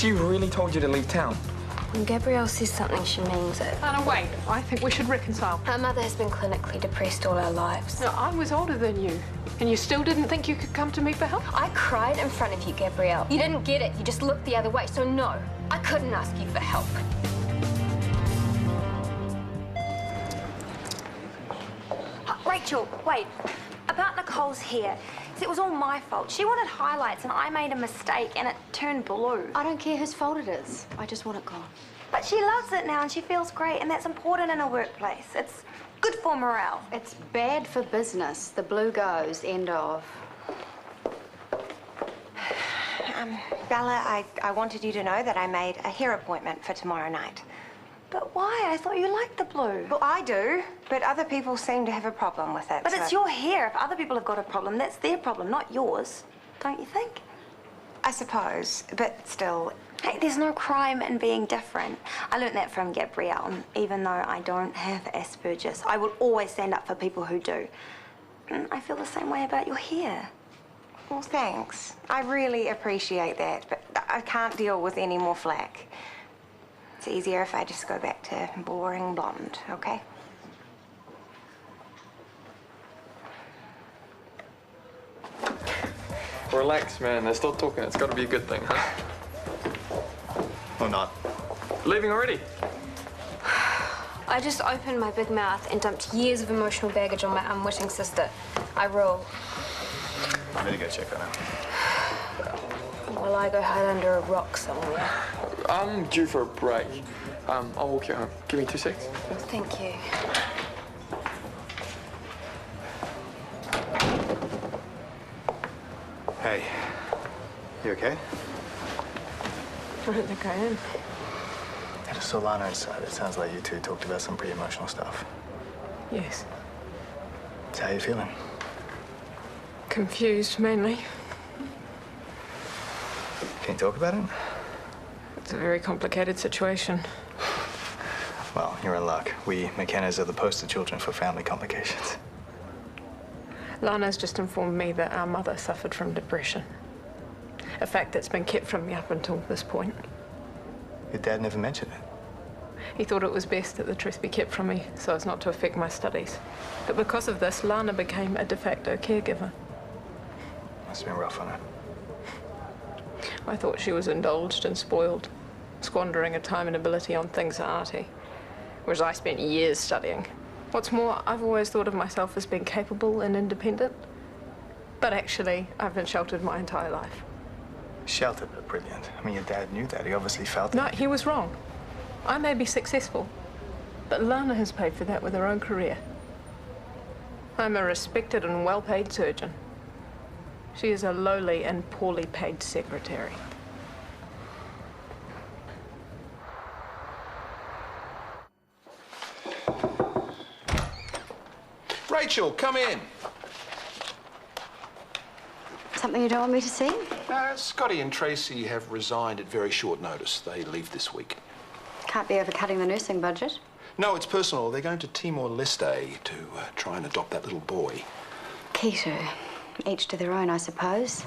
She really told you to leave town? When Gabrielle says something, she means it. Anna, wait. I think we should reconcile. Our mother has been clinically depressed all our lives. No, I was older than you, and you still didn't think you could come to me for help? I cried in front of you, Gabrielle. You didn't get it. You just looked the other way. So no, I couldn't ask you for help. Rachel, wait. About Nicole's hair. See, it was all my fault. She wanted highlights and I made a mistake and it turned blue. I don't care whose fault it is. I just want it gone. But she loves it now and she feels great and that's important in a workplace. It's good for morale. It's bad for business. The blue goes, end of. Bella, I wanted you to know that I made a hair appointment for tomorrow night. But why? I thought you liked the blue. Well, I do, but other people seem to have a problem with it. But it's your hair. If other people have got a problem, that's their problem, not yours. Don't you think? I suppose, but still. Hey, there's no crime in being different. I learned that from Gabrielle. Even though I don't have Asperger's, I will always stand up for people who do. And I feel the same way about your hair. Well, thanks. I really appreciate that, but I can't deal with any more flack. It's easier if I just go back to boring blonde, okay? Relax, man. They're still talking. It's got to be a good thing, huh? Or not. Leaving already? I just opened my big mouth and dumped years of emotional baggage on my unwitting sister. I roll. I better go check that out. While I go hide under a rock somewhere. I'm due for a break. I'll walk you home. Give me 2 seconds. Thank you. Hey, you okay? I don't think I am. I just saw Lana inside. It sounds like you two talked about some pretty emotional stuff. Yes. So how you feeling? Confused, mainly. Can you talk about it? It's a very complicated situation. Well, you're in luck. We McKennas are the poster children for family complications. Lana's just informed me that our mother suffered from depression. A fact that's been kept from me up until this point. Your dad never mentioned it. He thought it was best that the truth be kept from me so as not to affect my studies. But because of this, Lana became a de facto caregiver. Must have been rough on her. I thought she was indulged and spoiled, squandering her time and ability on things arty, whereas I spent years studying. What's more, I've always thought of myself as being capable and independent, but actually, I've been sheltered my entire life. Sheltered but brilliant. I mean, your dad knew that. He obviously felt it. No, he was wrong. I may be successful, but Lana has paid for that with her own career. I'm a respected and well-paid surgeon. She is a lowly and poorly paid secretary. Rachel, come in. Something you don't want me to see? Scotty and Tracy have resigned at very short notice. They leave this week. Can't be overcutting the nursing budget. No, it's personal. They're going to Timor-Leste to try and adopt that little boy. Keto. Each to their own, I suppose.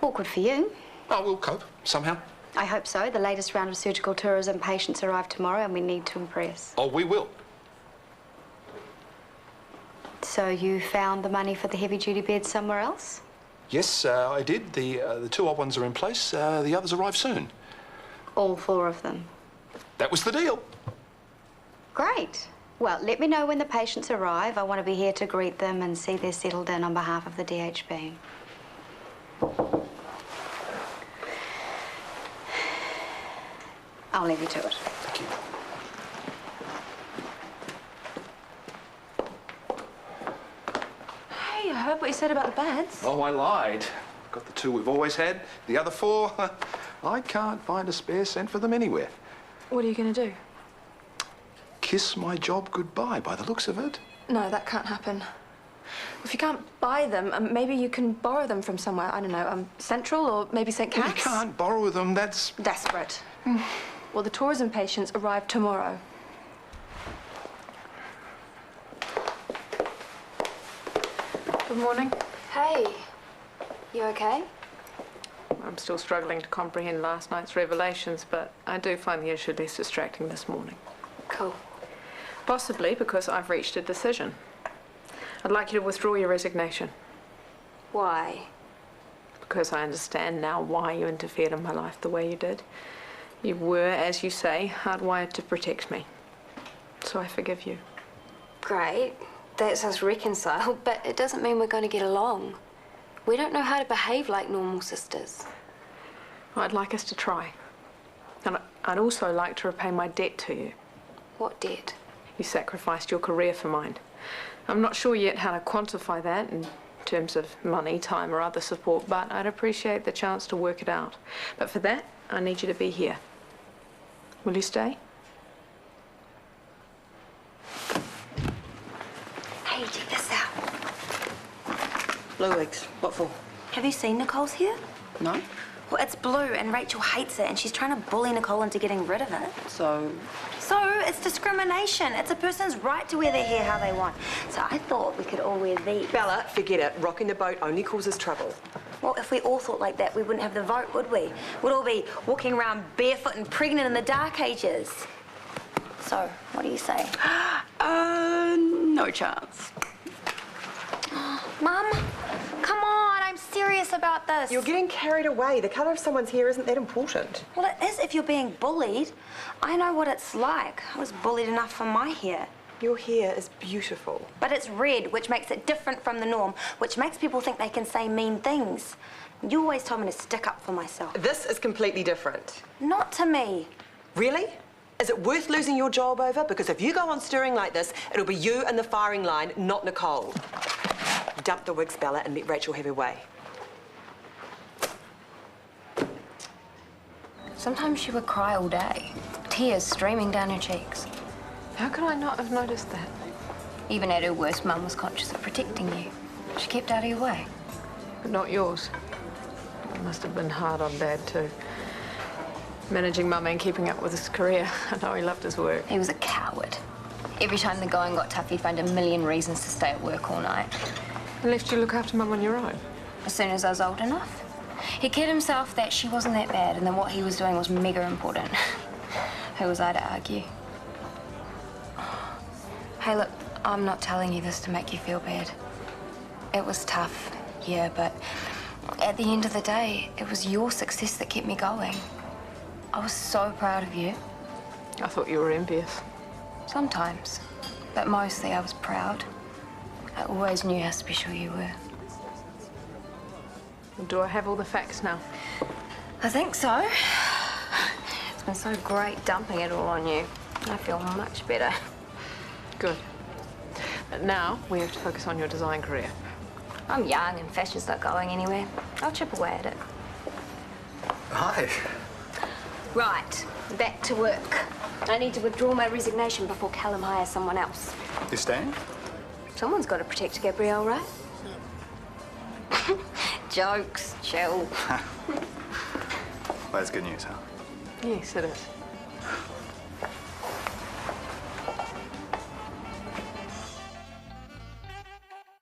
Awkward for you. Oh, we'll cope, somehow. I hope so. The latest round of surgical tourism patients arrive tomorrow and we need to impress. Oh, we will. So you found the money for the heavy-duty bed somewhere else? Yes, I did. The 2 odd ones are in place. The others arrive soon. All 4 of them? That was the deal. Great. Well, let me know when the patients arrive. I want to be here to greet them and see they're settled in on behalf of the DHB. I'll leave you to it. Thank you. Hey, I heard what you said about the beds. Oh, I lied. Got the 2 we've always had. The other 4, I can't find a spare cent for them anywhere. What are you going to do? Kiss my job goodbye, by the looks of it. No, that can't happen. If you can't buy them, maybe you can borrow them from somewhere. I don't know, Central or maybe St. Cat's? You can't borrow them, that's... Desperate. Well, the tourism patients arrive tomorrow. Good morning. Hey, you okay? I'm still struggling to comprehend last night's revelations, but I do find the issue less distracting this morning. Cool. Possibly because I've reached a decision. I'd like you to withdraw your resignation. Why? Because I understand now why you interfered in my life the way you did. You were, as you say, hardwired to protect me. So I forgive you. Great. That's us reconciled, but it doesn't mean we're going to get along. We don't know how to behave like normal sisters. I'd like us to try. And I'd also like to repay my debt to you. What debt? You sacrificed your career for mine. I'm not sure yet how to quantify that in terms of money, time, or other support, but I'd appreciate the chance to work it out. But for that, I need you to be here. Will you stay? Hey, check this out. Blue wigs. What for? Have you seen Nicole's hair? No? Well, it's blue and Rachel hates it and she's trying to bully Nicole into getting rid of it. So, It's discrimination. It's a person's right to wear their hair how they want. So I thought we could all wear these. Bella, forget it. Rocking the boat only causes trouble. Well, if we all thought like that, we wouldn't have the vote, would we? We'd all be walking around barefoot and pregnant in the dark ages. So, what do you say? No chance. Mum, come on, I'm serious about this. You're getting carried away. The colour of someone's hair isn't that important. Well, it is if you're being bullied. I know what it's like. I was bullied enough for my hair. Your hair is beautiful. But it's red, which makes it different from the norm, which makes people think they can say mean things. You always told me to stick up for myself. This is completely different. Not to me. Really? Is it worth losing your job over? Because if you go on stirring like this, it'll be you in the firing line, not Nicole. Dump the wigs, Bella, and let Rachel have her way. Sometimes she would cry all day, tears streaming down her cheeks. How could I not have noticed that? Even at her worst, Mum was conscious of protecting you. She kept out of your way. But not yours. It must have been hard on Dad, too. Managing Mummy and keeping up with his career. I know he loved his work. He was a coward. Every time the going got tough, he'd find a million reasons to stay at work all night. And left you to look after Mum on your own? As soon as I was old enough. He kid himself that she wasn't that bad and then what he was doing was mega important. Who was I to argue? Hey, look, I'm not telling you this to make you feel bad. It was tough, yeah, but at the end of the day, it was your success that kept me going. I was so proud of you. I thought you were envious. Sometimes, but mostly I was proud. I always knew how special you were. Do I have all the facts now? I think so. It's been so great dumping it all on you. I feel much better. Good. But now we have to focus on your design career. I'm young and fashion's not going anywhere. I'll chip away at it. Hi. Right, back to work. I need to withdraw my resignation before Callum hires someone else. You staying? Someone's got to protect Gabrielle, right? Jokes, chill. Well, that's good news, huh? Yes, it is.